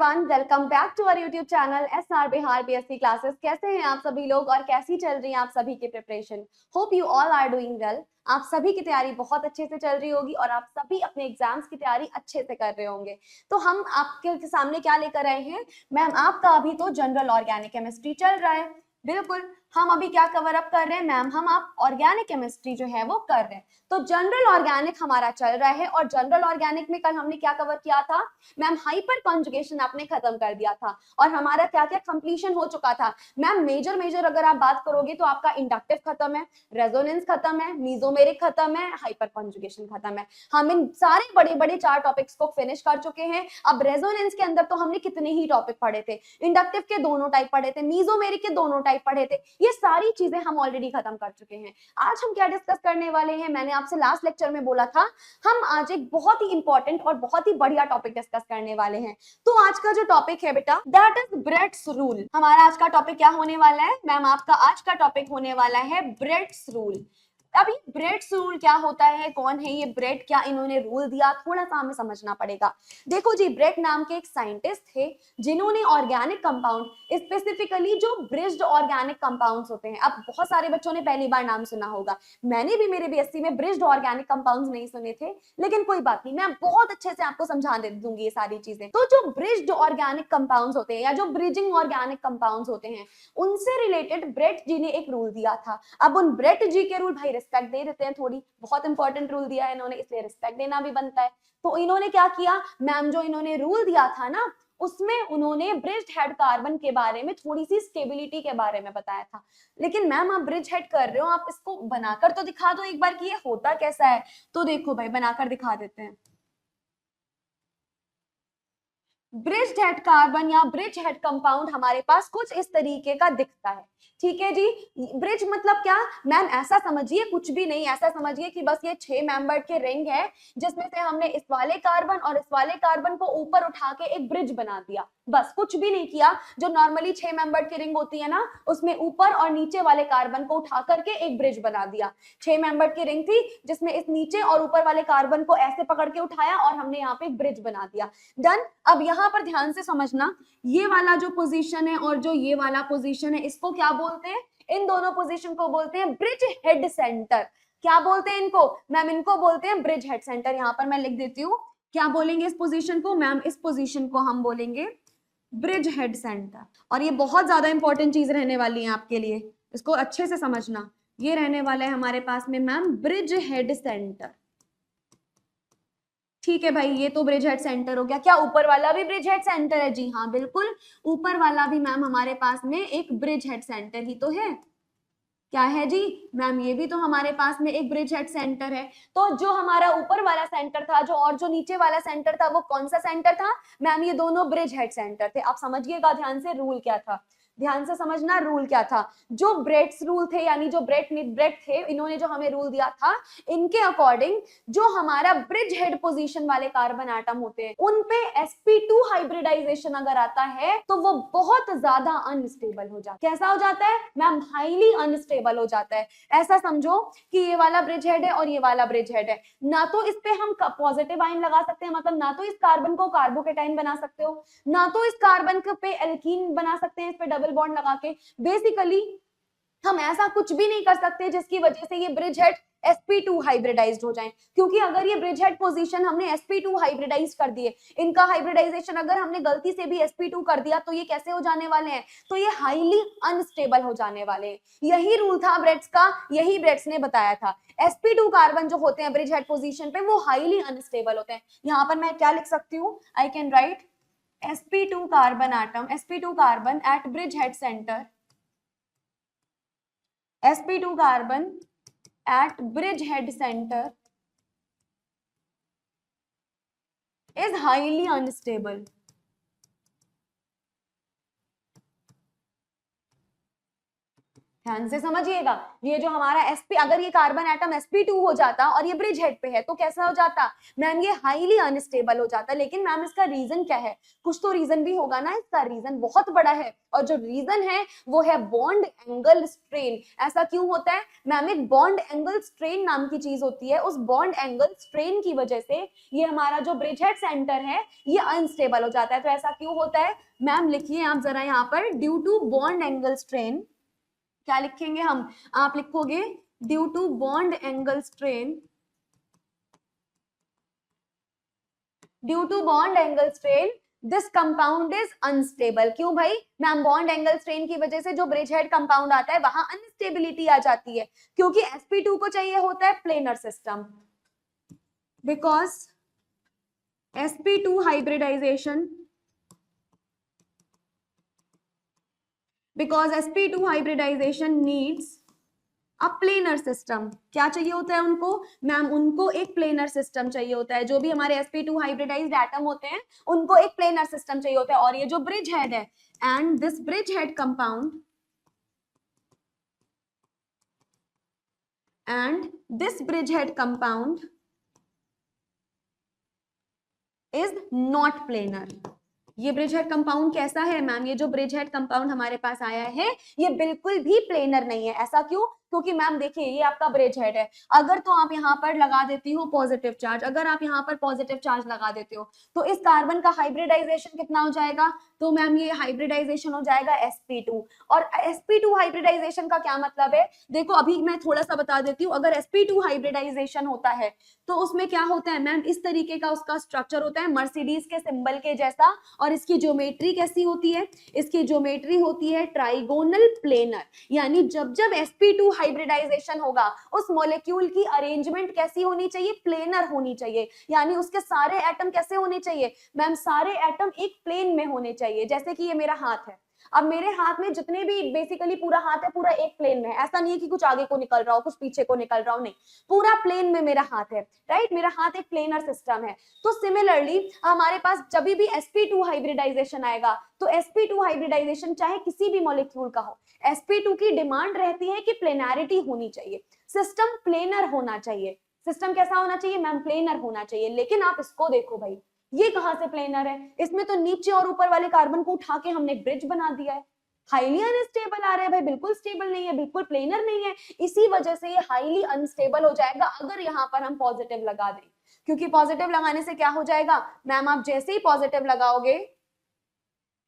Everyone, welcome back to our YouTube channel SR Bihar BSc classes. कैसे हैं आप सभी लोग और कैसी चल रही है आप सभी की preparation? Hope you all are doing well. आप सभी की तैयारी बहुत अच्छे से चल रही होगी और आप सभी अपने एग्जाम्स की तैयारी अच्छे से कर रहे होंगे। तो हम आपके सामने क्या लेकर आए हैं मैम? आपका अभी तो जनरल ऑर्गेनिक केमिस्ट्री चल रहा है। बिल्कुल, हम अभी क्या कवर अप कर रहे हैं मैम? हम आप ऑर्गेनिक केमिस्ट्री जो है वो कर रहे हैं। तो जनरल ऑर्गेनिक हमारा चल रहा है और जनरल ऑर्गेनिक में कल हमने क्या कवर किया था मैम? हाइपर कॉन्जुगेशन आपने खत्म कर दिया था और हमारा क्या क्या कंप्लीशन हो चुका था मैम? मेजर अगर आप बात करोगे तो आपका इंडक्टिव खत्म है, रेजोनेंस खत्म है, मीजोमेरिक खत्म है, हाइपर कॉन्जुगेशन खत्म है। हम इन सारे बड़े बड़े 4 टॉपिक्स को फिनिश कर चुके हैं। अब रेजोनेंस के अंदर तो हमने कितने ही टॉपिक पढ़े थे, इंडक्टिव के दोनों टाइप पढ़े थे, मीजोमेरिक के दोनों टाइप पढ़े थे, ये सारी चीजें हम ऑलरेडी खत्म कर चुके हैं। आज हम क्या डिस्कस करने वाले हैं? मैंने आपसे लास्ट लेक्चर में बोला था हम आज एक बहुत ही इंपॉर्टेंट और बहुत ही बढ़िया टॉपिक डिस्कस करने वाले हैं। तो आज का जो टॉपिक है बेटा दैट इज ब्रेड्स रूल। हमारा आज का टॉपिक क्या होने वाला है मैम? आपका आज का टॉपिक होने वाला है ब्रेड्स रूल। अब ये ब्रेड्स रूल क्या होता है, कौन है ये ब्रेड, क्या इन्होंने रूल दिया, थोड़ा सा हमें समझना पड़ेगा। देखो जी, ब्रेड नाम के एक साइंटिस्ट थे जिन्होंने ऑर्गेनिक कंपाउंड, स्पेसिफिकली जो ब्रिज्ड ऑर्गेनिक कंपाउंड्स होते हैं, अब बहुत सारे बच्चों ने पहली बार नाम सुना होगा, मैंने भी मेरे बीएससी में ब्रिज्ड ऑर्गेनिक कंपाउंड्स नहीं सुने थे, लेकिन कोई बात नहीं, मैं बहुत अच्छे से आपको समझा दे दूंगी ये सारी चीजें। तो जो ब्रिज्ड ऑर्गेनिक कंपाउंड्स होते हैं या जो ब्रिजिंग ऑर्गेनिक कंपाउंड्स होते हैं, उनसे रिलेटेड ब्रेट जी ने एक रूल दिया था। अब उन ब्रेट जी के रूल, भाई रिस्पेक्ट दे देते हैं, थोड़ी बहुत इंपॉर्टेंट रूल दिया है इन्होंने, इसलिए रिस्पेक्ट देना भी बनता है। तो इन्होंने क्या किया मैम, जो इन्होंने रूल दिया था ना, उसमें उन्होंने ब्रिज्ड हेड कार्बन के बारे में, थोड़ी सी स्टेबिलिटी के बारे में बताया था। लेकिन मैम आप ब्रिज हेड कर रहे हो, आप इसको बनाकर तो दिखा दो एक बार कि ये होता कैसा है। तो देखो भाई, बनाकर दिखा देते हैं। ब्रिज्ड हेड कार्बन या ब्रिज हेड कंपाउंड हमारे पास कुछ इस तरीके का दिखता है। ठीक है जी। ब्रिज मतलब क्या मैम? ऐसा समझिए, कुछ भी नहीं, ऐसा समझिए कि बस ये 6 मेंबर के रिंग है जिसमें से हमने इस वाले कार्बन और इस वाले कार्बन को ऊपर उठा के एक ब्रिज बना दिया, बस कुछ भी नहीं किया। जो नॉर्मली 6 मेंबर की रिंग होती है ना, उसमें ऊपर और नीचे वाले कार्बन को उठा करके एक ब्रिज बना दिया। 6 मेंबर की रिंग थी जिसमें इस नीचे और ऊपर वाले कार्बन को ऐसे पकड़ के उठाया और हमने यहाँ पे एक ब्रिज बना दिया। डन। अब यहाँ पर ध्यान से समझना, ये वाला जो पोजीशन है और जो ये वाला पोजीशन है, इसको क्या बोलते हैं? इन दोनों पोजीशन को बोलते हैं ब्रिज हेड सेंटर। क्या बोलते हैं इनको मैम? इनको बोलते हैं ब्रिज हेड सेंटर। यहाँ पर मैं लिख देती हूँ, क्या बोलेंगे इस पोजीशन को मैम? इस पोजीशन को हम बोलेंगे ब्रिज हेड सेंटर। और ये बहुत ज्यादा इंपॉर्टेंट चीज रहने वाली है आपके लिए, इसको अच्छे से समझना। ये रहने वाला है हमारे पास में मैम ब्रिज हेड सेंटर। ठीक है भाई, ये तो ब्रिज हेड सेंटर हो गया। क्या ऊपर वाला भी ब्रिज हेड सेंटर है? जी हाँ बिल्कुल, ऊपर वाला भी मैम हमारे पास में एक ब्रिज हेड सेंटर ही तो है। क्या है जी मैम? ये भी तो हमारे पास में एक ब्रिज हेड सेंटर है। तो जो हमारा ऊपर वाला सेंटर था जो और जो नीचे वाला सेंटर था, वो कौन सा सेंटर था मैम? ये दोनों ब्रिज हेड सेंटर थे। आप समझिएगा ध्यान से, रूल क्या था, ध्यान से समझना रूल क्या था। जो ब्रेड्स रूल थे, यानी जो ब्रेड थे, इन्होंने जो हमें रूल दिया था, इनके अकॉर्डिंग जो हमारा ब्रिज हेड पोजीशन वाले कार्बन एटम होते हैं, उन पे sp2 हाइब्रिडाइजेशन अगर आता है तो वो बहुत ज्यादा अनस्टेबल हो जाता है। कैसा हो जाता है मैम? हाईली अनस्टेबल हो जाता है। ऐसा समझो कि ये वाला ब्रिज हेड है और ये वाला ब्रिज हेड है, ना तो इस पे हम पॉजिटिव आयन लगा सकते हैं, मतलब ना तो इस कार्बन को कार्बोकेटाइन बना सकते हो, ना तो इस कार्बन पे एल्कीन बना सकते हैं इस पे डबल बॉन्ड लगा के। बेसिकली हम ऐसा कुछ भी नहीं कर सकते जिसकी वजह से ये ब्रिज हेड sp2 हाइब्रिडाइज्ड हो जाए, क्योंकि अगर ये ब्रिज हेड पोजीशन हमने sp2 हाइब्रिडाइज कर दिए, इनका हाइब्रिडाइजेशन अगर हमने गलती से भी sp2 कर दिया, तो ये कैसे हो जाने वाले हैं? तो ये हाईली अनस्टेबल हो जाने वाले हैं। यही रूल था ब्रेड्स का, यही ब्रेड्स ने बताया था। sp2 कार्बन जो होते हैं ब्रिज हेड पोजीशन पे, वो हाईली अनस्टेबल होते हैं। यहाँ पर मैं क्या लिख सकती हूँ? I can write sp2 carbon atom, sp2 carbon at bridge head centre, sp2 carbon at bridgehead center is highly unstable. ध्यान से समझिएगा, ये जो हमारा sp, अगर ये कार्बन एटम sp2 हो जाता और ये ब्रिज हेड पे है तो कैसा हो जाता मैम, ये हाईली अनस्टेबल हो जाता। लेकिन मैम इसका रीजन क्या है, कुछ तो रीजन भी होगा ना, इसका रीजन बहुत बड़ा है और जो रीजन है वो है बॉन्ड एंगल स्ट्रेन। ऐसा क्यों होता है मैम, एक बॉन्ड एंगल स्ट्रेन नाम की चीज होती है, उस बॉन्ड एंगल स्ट्रेन की वजह से ये हमारा जो ब्रिज हेड सेंटर है ये अनस्टेबल हो जाता है। तो ऐसा क्यों होता है मैम, लिखिए आप जरा यहाँ पर, due to bond angle strain, क्या लिखेंगे हम, आप लिखोगे due to bond angle strain, due to bond angle strain this compound is unstable. क्यों भाई मैम, बॉन्ड एंगल स्ट्रेन की वजह से जो ब्रिज हेड कंपाउंड आता है वहां अनस्टेबिलिटी आ जाती है, क्योंकि sp2 को चाहिए होता है planar system, because sp2 hybridization, because sp2 hybridization needs a planar system। क्या चाहिए होता है उनको मैम, उनको एक प्लेनर सिस्टम चाहिए होता है। जो भी हमारे sp2 हाइब्रिडाइज्ड एटम होते हैं उनको एक प्लेनर सिस्टम चाहिए होता है। और ये जो ब्रिज हेड है, and this bridge head compound, and this bridge head compound is not planar. ये ब्रिज हेड कंपाउंड कैसा है मैम, ये जो ब्रिज हेड कंपाउंड हमारे पास आया है ये बिल्कुल भी प्लेनर नहीं है। ऐसा क्यों, क्योंकि मैम देखिए ये आपका ब्रिज हेड है, अगर तो आप यहाँ पर लगा देती हो पॉजिटिव चार्ज, अगर आप यहाँ पर पॉजिटिव चार्ज लगा देते हो तो इस कार्बन का हाइब्रिडाइजेशन कितना हो जाएगा, तो मैम ये हाइब्रिडाइजेशन हो जाएगा sp2। और sp2 हाइब्रिडाइजेशन का क्या मतलब है, देखो अभी मैं थोड़ा सा बता देती हूँ। अगर sp2 हाइब्रिडाइजेशन होता है तो उसमें क्या होता है मैम, इस तरीके का उसका स्ट्रक्चर होता है मर्सिडीज के सिंबल के जैसा। और इसकी ज्योमेट्री कैसी होती है, इसकी ज्योमेट्री होती है ट्राइगोनल प्लेनर। यानी जब जब sp2 हाइब्रिडाइजेशन होगा उस मॉलिक्यूल की अरेंजमेंट कैसी होनी चाहिए, प्लेनर होनी चाहिए। यानी उसके सारे एटम कैसे होने चाहिए मैम, सारे एटम एक प्लेन में होने चाहिए। जैसे कि ये मेरा हाथ है, अब मेरे हाथ में जितने भी बेसिकली पूरा हाथ है पूरा एक प्लेन में है, ऐसा नहीं है कि कुछ आगे को निकल रहा हो कुछ पीछे को निकल रहा हो, नहीं, पूरा प्लेन में मेरा हाथ है, राइट, मेरा हाथ एक प्लेनर सिस्टम है। तो सिमिलरली हमारे पास जब भी sp2 हाइब्रिडाइजेशन आएगा तो sp2 हाइब्रिडाइजेशन चाहे किसी भी मॉलिक्यूल का हो, sp2 की डिमांड रहती है कि प्लेनैरिटी होनी चाहिए, सिस्टम प्लेनर होना चाहिए। सिस्टम कैसा होना चाहिए मैम, प्लेनर होना चाहिए। लेकिन आप इसको देखो भाई, ये कहां से प्लेनर है, इसमें तो नीचे और ऊपर वाले कार्बन को उठा के हमने ब्रिज बना दिया है। हाईली अनस्टेबल आ रहा है भाई, बिल्कुल स्टेबल नहीं है, बिल्कुल प्लेनर नहीं है। इसी वजह से ये हाईली अनस्टेबल हो जाएगा अगर यहाँ पर हम पॉजिटिव लगा दें। क्योंकि पॉजिटिव लगाने से क्या हो जाएगा मैम, आप जैसे ही पॉजिटिव लगाओगे,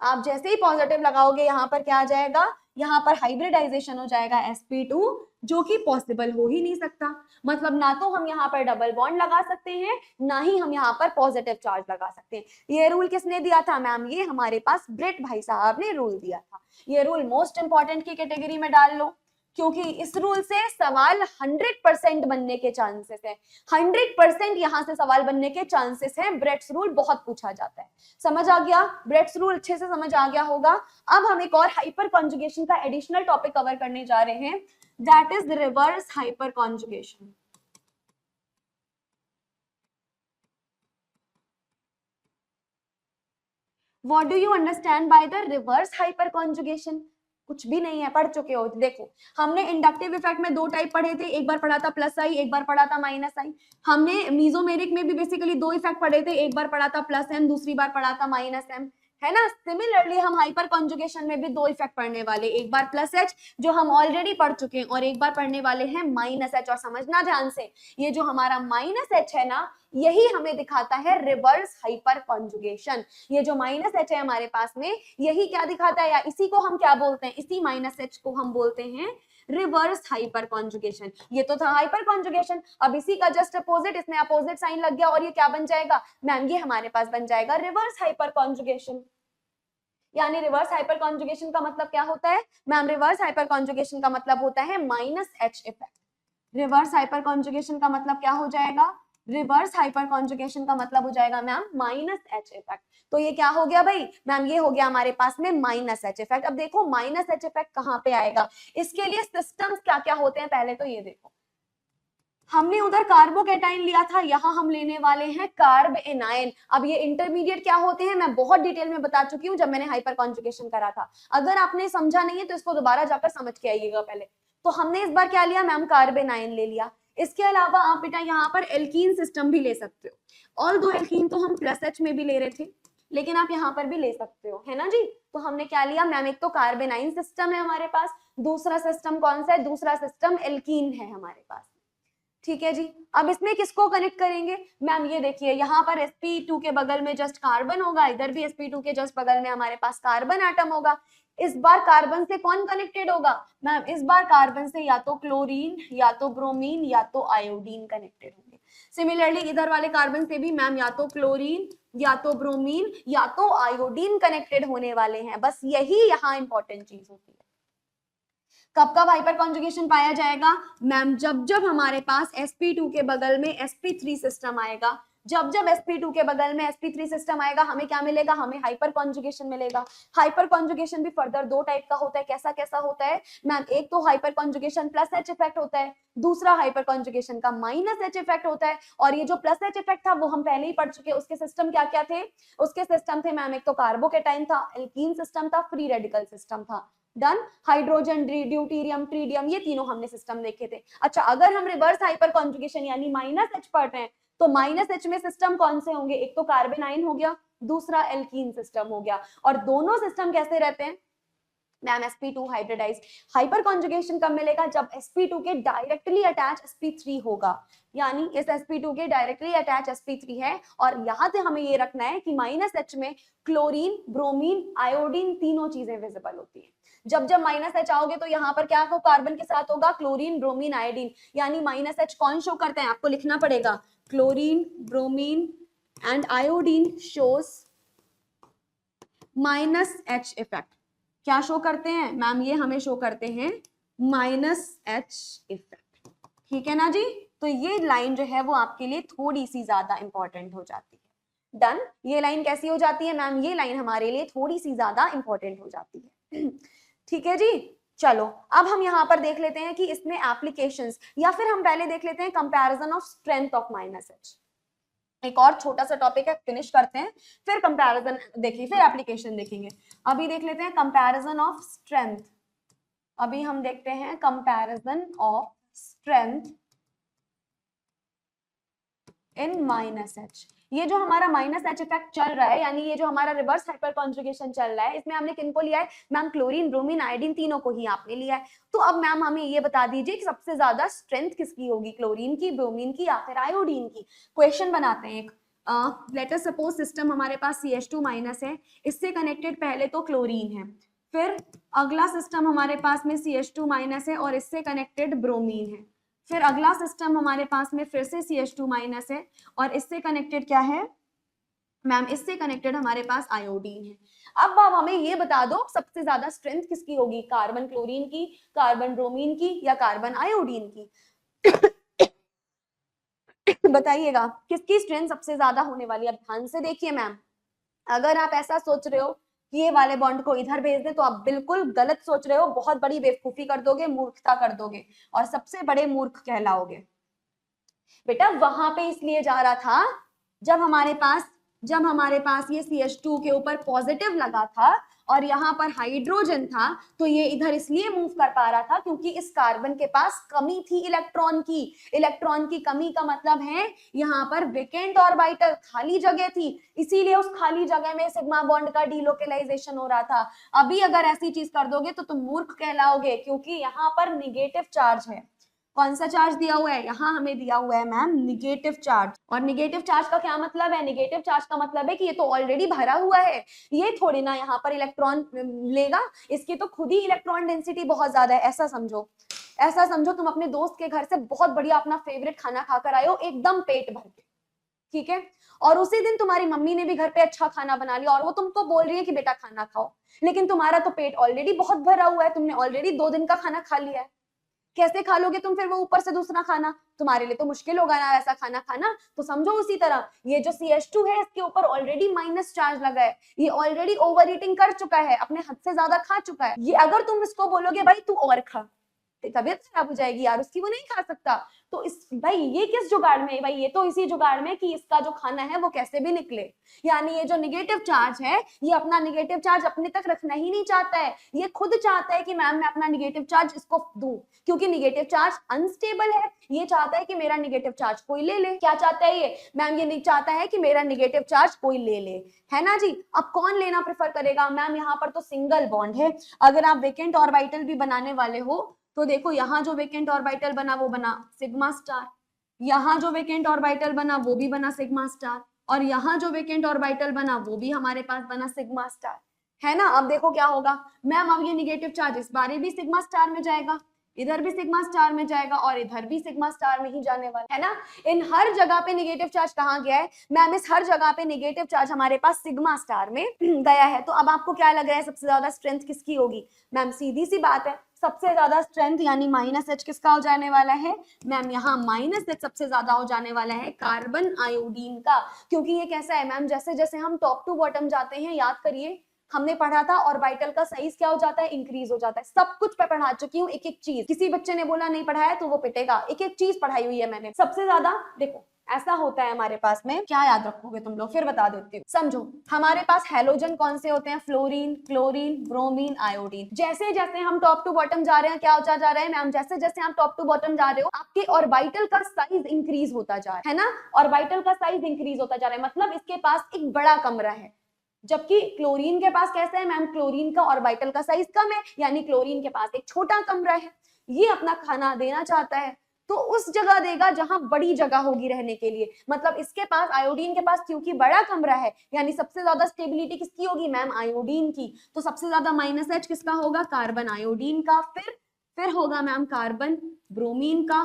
आप जैसे ही पॉजिटिव लगाओगे यहाँ पर क्या आ जाएगा, यहाँ पर हाइब्रिडाइजेशन हो जाएगा sp2, जो कि पॉसिबल हो ही नहीं सकता। मतलब ना तो हम यहाँ पर डबल बॉन्ड लगा सकते हैं, ना ही हम यहाँ पर पॉजिटिव चार्ज लगा सकते हैं। ये रूल किसने दिया था मैम, ये हमारे पास ब्रेट भाई साहब ने रूल दिया था। ये रूल मोस्ट इंपॉर्टेंट की कैटेगरी में डाल लो, क्योंकि इस रूल से सवाल 100% बनने के चांसेस है। 100% यहाँ से सवाल बनने के चांसेस हैं। ब्रेट्स रूल बहुत पूछा जाता है। समझ आ गया, ब्रेट्स रूल अच्छे से समझ आ गया होगा। अब हम एक और हाइपर कॉन्जुगेशन का एडिशनल टॉपिक कवर करने जा रहे हैं, that is reverse hyper conjugation. What do you understand by the reverse hyper conjugation? कुछ भी नहीं है, पढ़ चुके हो। देखो हमने इंडक्टिव इफेक्ट में दो टाइप पढ़े थे, एक बार पढ़ा था प्लस आई, एक बार पढ़ा था माइनस आई। हमने मीजोमेरिक में भी बेसिकली दो इफेक्ट पढ़े थे, एक बार पढ़ा था प्लस एम, दूसरी बार पढ़ा था माइनस एम, है ना। सिमिलरली हम हाइपर कॉन्जुगेशन में भी दो इफेक्ट पढ़ने वाले, एक बार प्लस एच जो हम ऑलरेडी पढ़ चुके हैं, और एक बार पढ़ने वाले हैं माइनस एच। और समझना ध्यान से, ये जो हमारा माइनस एच है ना, यही हमें दिखाता है रिवर्स हाइपर कॉन्जुगेशन। ये जो माइनस एच है हमारे पास में, यही क्या दिखाता है, या इसी को हम क्या बोलते हैं, इसी माइनस एच को हम बोलते हैं रिवर्स हाइपर कॉन्जुगेशन। ये तो था हाइपर कॉन्जुगेशन, अब इसी का जस्ट अपोजिट, इसमें अपोजिट साइन लग गया और ये क्या बन जाएगा मैम, ये हमारे पास बन जाएगा रिवर्स हाइपर कॉन्जुगेशन। यानी रिवर्स हाइपर कॉन्जुगेशन का मतलब क्या होता है मैम, रिवर्स हाइपर कॉन्जुगेशन का मतलब होता है minus H effect. Reverse hyper conjugation का मतलब क्या हो जाएगा, रिवर्स हाइपर कॉन्जुगेशन का मतलब हो जाएगा मैम माइनस एच इफेक्ट। तो ये क्या हो गया भाई मैम, ये हो गया हमारे पास में माइनस एच इफेक्ट। अब देखो माइनस एच इफेक्ट कहां पे आएगा, इसके लिए सिस्टम्स क्या क्या होते हैं पहले तो ये देखो। हमने उधर कार्बोकेटाइन लिया था, यहाँ हम लेने वाले हैं कार्ब एनायन। अब ये इंटरमीडिएट क्या होते हैं मैं बहुत डिटेल में बता चुकी हूँ जब मैंने हाइपर कॉन्जुगेशन करा था। अगर आपने समझा नहीं है तो इसको दोबारा जाकर समझ के आइएगा पहले। तो हमने इस बार क्या लिया मैम, कार्ब एनायन ले लिया। इसके अलावा आप बेटा यहाँ पर एल्कीन सिस्टम भी ले सकते हो, और दो एल्कीन तो हम प्लस एच में भी ले रहे थे, लेकिन आप यहाँ पर भी ले सकते हो, है ना जी। तो हमने क्या लिया मैम, एक तो कार्बेनाइन सिस्टम है हमारे पास, दूसरा सिस्टम कौन सा है, दूसरा सिस्टम एल्कीन है हमारे पास। ठीक है जी। अब इसमें किसको कनेक्ट करेंगे मैम, ये देखिए यहाँ पर sp2 के बगल में जस्ट कार्बन होगा, इधर भी sp2 के जस्ट बगल में हमारे पास कार्बन एटम होगा। इस बार कार्बन से कौन कनेक्टेड होगा मैम, इस बार कार्बन से या तो क्लोरीन या तो ब्रोमीन या तो आयोडीन कनेक्टेड होंगे। सिमिलरली इधर वाले कार्बन से भी मैम या तो क्लोरीन या तो ब्रोमीन या तो आयोडीन कनेक्टेड होने वाले हैं। बस यही यहाँ इंपॉर्टेंट चीज होती है। कब कब हाइपर कॉन्जुगेशन पाया जाएगा मैम, जब जब हमारे पास sp2 के बगल में sp3 सिस्टम आएगा। जब जब sp2 के बगल में sp3 सिस्टम आएगा हमें क्या मिलेगा, हमें हाइपर कॉन्जुगेशन मिलेगा। हाइपर कॉन्जुगेशन भी फर्दर दो टाइप का होता है, कैसा कैसा होता है मैम, एक तो hyper conjugation plus H effect होता है, दूसरा हाइपर कॉन्जुगेशन का माइनस एच इफेक्ट होता है। और ये जो प्लस एच इफेक्ट था वो हम पहले ही पढ़ चुके हैं, उसके सिस्टम क्या क्या थे, उसके सिस्टम थे मैम, एक तो कार्बोकेटाइन था, एल्कीन सिस्टम था, फ्री रेडिकल सिस्टम था। डन। हाइड्रोजन, ड्यूटीरियम, ट्रीडियम, ये तीनों हमने सिस्टम देखे थे। अच्छा, अगर हम रिवर्स हाइपर कॉन्जुगेशन यानी माइनस एच पढ़ रहे हैं तो माइनस एच में सिस्टम कौन से होंगे, एक तो कार्बेनाइन हो गया, दूसरा एल्कीन सिस्टम हो गया। और दोनों सिस्टम कैसे रहते हैं ma'am, sp2 hybridised. Hyper conjugation कब मिलेगा, जब sp2 के डायरेक्टली अटैच sp3 होगा, यानी इस sp2 के डायरेक्टली अटैच sp3 है। और यहां से हमें ये रखना है कि माइनस एच में क्लोरीन, ब्रोमीन, आयोडीन तीनों चीजें विजिबल होती है। जब जब माइनस एच आओगे तो यहाँ पर क्या हो, कार्बन के साथ होगा क्लोरीन, ब्रोमीन, आयोडीन, यानी माइनस एच कौन शो करते हैं, आपको लिखना पड़ेगा, chlorine, bromine and iodine shows minus H effect. क्या शो करते हैं मैम, ये हमें शो करते हैं माइनस एच इफेक्ट। ठीक है ना जी। तो ये लाइन जो है वो आपके लिए थोड़ी सी ज्यादा इंपॉर्टेंट हो जाती है। डन। ये लाइन कैसी हो जाती है मैम, ये लाइन हमारे लिए थोड़ी सी ज्यादा इंपॉर्टेंट हो जाती है। ठीक है जी। चलो अब हम यहाँ पर देख लेते हैं कि इसमें एप्लीकेशंस, या फिर हम पहले देख लेते हैं comparison of strength of minus H. एक और छोटा सा टॉपिक है, फिनिश करते हैं, फिर कंपैरिजन देखिए, फिर एप्लीकेशन देखेंगे। अभी देख लेते हैं कंपैरिजन ऑफ स्ट्रेंथ। अभी हम देखते हैं comparison of strength in minus H. ये जो हमारा माइनस एच इफेक्ट चल रहा है, यानी ये जो हमारा रिवर्स हाइपर कॉन्जुगेशन चल रहा है, इसमें हमने किनको लिया है मैम, क्लोरीन, ब्रोमीन, आयोडीन तीनों को ही आपने लिया है। तो अब मैम हमें ये बता दीजिए कि सबसे ज्यादा स्ट्रेंथ किसकी होगी, क्लोरीन की, ब्रोमीन की या फिर आयोडीन की। क्वेश्चन बनाते हैं एक। लेट अस सपोज सिस्टम हमारे पास CH2 माइनस है, इससे कनेक्टेड पहले तो क्लोरीन है, फिर अगला सिस्टम हमारे पास में CH2 माइनस है और इससे कनेक्टेड ब्रोमीन है, फिर अगला सिस्टम हमारे पास में फिर से CH2 माइनस है और इससे कनेक्टेड क्या है मैम, इससे कनेक्टेड हमारे पास आयोडीन है। अब आप हमें ये बता दो सबसे ज्यादा स्ट्रेंथ किसकी होगी, कार्बन क्लोरीन की, कार्बन ब्रोमीन की या कार्बन आयोडीन की। बताइएगा किसकी स्ट्रेंथ सबसे ज्यादा होने वाली है। अब ध्यान से देखिए मैम, अगर आप ऐसा सोच रहे हो कि ये वाले बॉन्ड को इधर भेज दे तो आप बिल्कुल गलत सोच रहे हो, बहुत बड़ी बेवकूफी कर दोगे, मूर्खता कर दोगे और सबसे बड़े मूर्ख कहलाओगे। बेटा वहां पे इसलिए जा रहा था जब हमारे पास ये CH2 के ऊपर पॉजिटिव लगा था और यहाँ पर हाइड्रोजन था, तो ये इधर इसलिए मूव कर पा रहा था क्योंकि इस कार्बन के पास कमी थी इलेक्ट्रॉन की। इलेक्ट्रॉन की कमी का मतलब है यहाँ पर वेकेंट ऑर्बिटल, खाली जगह थी, इसीलिए उस खाली जगह में सिग्मा बॉन्ड का डीलोकेलाइजेशन हो रहा था। अभी अगर ऐसी चीज कर दोगे तो तुम मूर्ख कहलाओगे, क्योंकि यहाँ पर निगेटिव चार्ज है। कौन सा चार्ज दिया हुआ है, यहाँ हमें दिया हुआ है मैम निगेटिव चार्ज। और निगेटिव चार्ज का क्या मतलब है, निगेटिव चार्ज का मतलब है कि ये तो ऑलरेडी भरा हुआ है, ये थोड़ी ना यहाँ पर इलेक्ट्रॉन लेगा, इसकी तो खुद ही इलेक्ट्रॉन डेंसिटी बहुत ज्यादा है। ऐसा समझो तुम अपने दोस्त के घर से बहुत बढ़िया अपना फेवरेट खाना खाकर आए हो एकदम पेट भर के, ठीक है, और उसी दिन तुम्हारी मम्मी ने भी घर पे अच्छा खाना बना लिया और वो तुमको बोल रही है कि बेटा खाना खाओ, लेकिन तुम्हारा तो पेट ऑलरेडी बहुत भरा हुआ है, तुमने ऑलरेडी 2 दिन का खाना खा लिया है। कैसे खा लोगे तुम फिर वो ऊपर से दूसरा खाना, तुम्हारे लिए तो मुश्किल होगा ना ऐसा खाना खाना। तो समझो उसी तरह ये जो CH2 है इसके ऊपर ऑलरेडी माइनस चार्ज लगा है, ये ऑलरेडी ओवर ईटिंग कर चुका है, अपने हद से ज्यादा खा चुका है। ये अगर तुम इसको बोलोगे भाई तू और खा, तबीयत खराब हो जाएगी यार उसकी, वो नहीं खा सकता। तो इस भाई ये किस जुगाड़ में है भाई, ये तो इसी जुगाड़ में कि इसका जो खाना है वो कैसे भी निकले। यानी ये जो निगेटिव चार्ज है ये अपना निगेटिव चार्ज अपने तक रखना ही नहीं चाहता है, ये खुद चाहता है कि मैम मैं अपना निगेटिव चार्ज इसको दूं, क्योंकि निगेटिव चार्ज अनस्टेबल है। ये चाहता है कि मेरा निगेटिव चार्ज कोई ले ले। क्या चाहता है ये मैम, ये नहीं चाहता है कि मेरा निगेटिव चार्ज कोई ले ले, है ना जी। अब कौन लेना प्रेफर करेगा मैम, यहाँ पर तो सिंगल बॉन्ड है। अगर आप वेकेंट ऑर्बिटल भी बनाने वाले हो तो देखो यहाँ जो वेकेंट ऑर्बिटल बना वो बना सिग्मा स्टार, यहाँ जो वेकेंट ऑर्बिटल बना वो भी बना सिग्मा स्टार, और यहाँ जो वेकेंट ऑर्बिटल बना वो भी हमारे पास बना सिग्मा स्टार, है ना। अब देखो क्या होगा मैम, अब ये निगेटिव चार्ज इस बार भी सिग्मा स्टार में जाएगा, इधर भी सिग्मा स्टार में जाएगा और इधर भी सिग्मा स्टार में ही जाने वाला है ना। इन हर जगह पे निगेटिव चार्ज कहाँ गया है मैम, इस हर जगह पे निगेटिव चार्ज हमारे पास सिग्मा स्टार में गया है। तो अब आपको क्या लग रहा है सबसे ज्यादा स्ट्रेंथ किसकी होगी मैम, सीधी सी बात है सबसे ज्यादा स्ट्रेंथ यानी -H किसका हो जाने वाला है मैम, यहाँ -H सबसे ज्यादा हो जाने वाला है कार्बन आयोडीन का। क्योंकि ये कैसा है मैम, जैसे जैसे हम टॉप टू बॉटम जाते हैं, याद करिए हमने पढ़ा था ऑर्बिटल का साइज क्या हो जाता है, इंक्रीज हो जाता है। सब कुछ पे पढ़ा चुकी हूँ, एक एक चीज। किसी बच्चे ने बोला नहीं पढ़ाया तो वो पिटेगा, एक एक चीज पढ़ाई हुई है मैंने। सबसे ज्यादा देखो ऐसा होता है हमारे पास में, क्या याद रखोगे तुम लोग, फिर बता देती हूँ। समझो हमारे पास हेलोजन कौन से होते हैं, फ्लोरीन, क्लोरीन, ब्रोमीन, आयोडीन। जैसे जैसे हम टॉप टू बॉटम जा रहे हैं, क्या होता जा रहा है मैम, जैसे जैसे हम टॉप टू बॉटम जा रहे हो आपके ऑर्बिटल का साइज इंक्रीज होता जा रहा है ना, ऑर्बिटल का साइज इंक्रीज होता जा रहा है, मतलब इसके पास एक बड़ा कमरा है। जबकि क्लोरीन के पास कैसा है मैम, क्लोरीन का ऑर्बिटल का साइज कम है, यानी क्लोरीन के पास एक छोटा कमरा है। ये अपना खाना देना चाहता है तो उस जगह देगा जहां बड़ी जगह होगी रहने के लिए। मतलब इसके पास, आयोडीन के पास क्योंकि बड़ा कमरा है, यानी सबसे ज्यादा स्टेबिलिटी किसकी होगी मैम, आयोडीन की। तो सबसे ज्यादा -H किसका होगा, कार्बन आयोडीन का। फिर होगा मैम कार्बन ब्रोमीन का,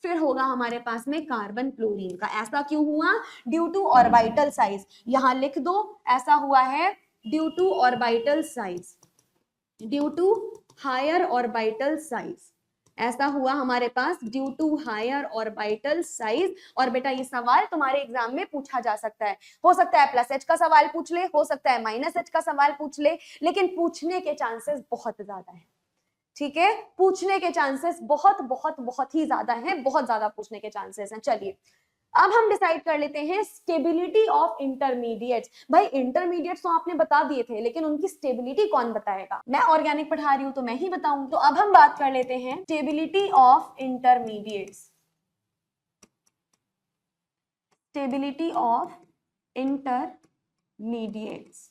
फिर होगा हमारे पास में कार्बन क्लोरीन का। ऐसा क्यों हुआ, ड्यू टू ऑर्बिटल साइज। यहां लिख दो ऐसा हुआ है due to orbital size, due to higher orbital size. ऐसा हुआ हमारे पास due to higher orbital size. और बेटा ये सवाल तुम्हारे एग्जाम में पूछा जा सकता है, हो सकता है +H का सवाल पूछ ले, हो सकता है -H का सवाल पूछ ले, लेकिन पूछने के चांसेस बहुत ज्यादा है। ठीक है, पूछने के चांसेस बहुत बहुत बहुत ही ज्यादा हैं, बहुत ज्यादा पूछने के चांसेस हैं। चलिए अब हम डिसाइड कर लेते हैं स्टेबिलिटी ऑफ इंटरमीडिएट्स। भाई इंटरमीडिएट्स तो आपने बता दिए थे, लेकिन उनकी स्टेबिलिटी कौन बताएगा, मैं ऑर्गेनिक पढ़ा रही हूं तो मैं ही बताऊं। तो अब हम बात कर लेते हैं stability of intermediates, stability of intermediates.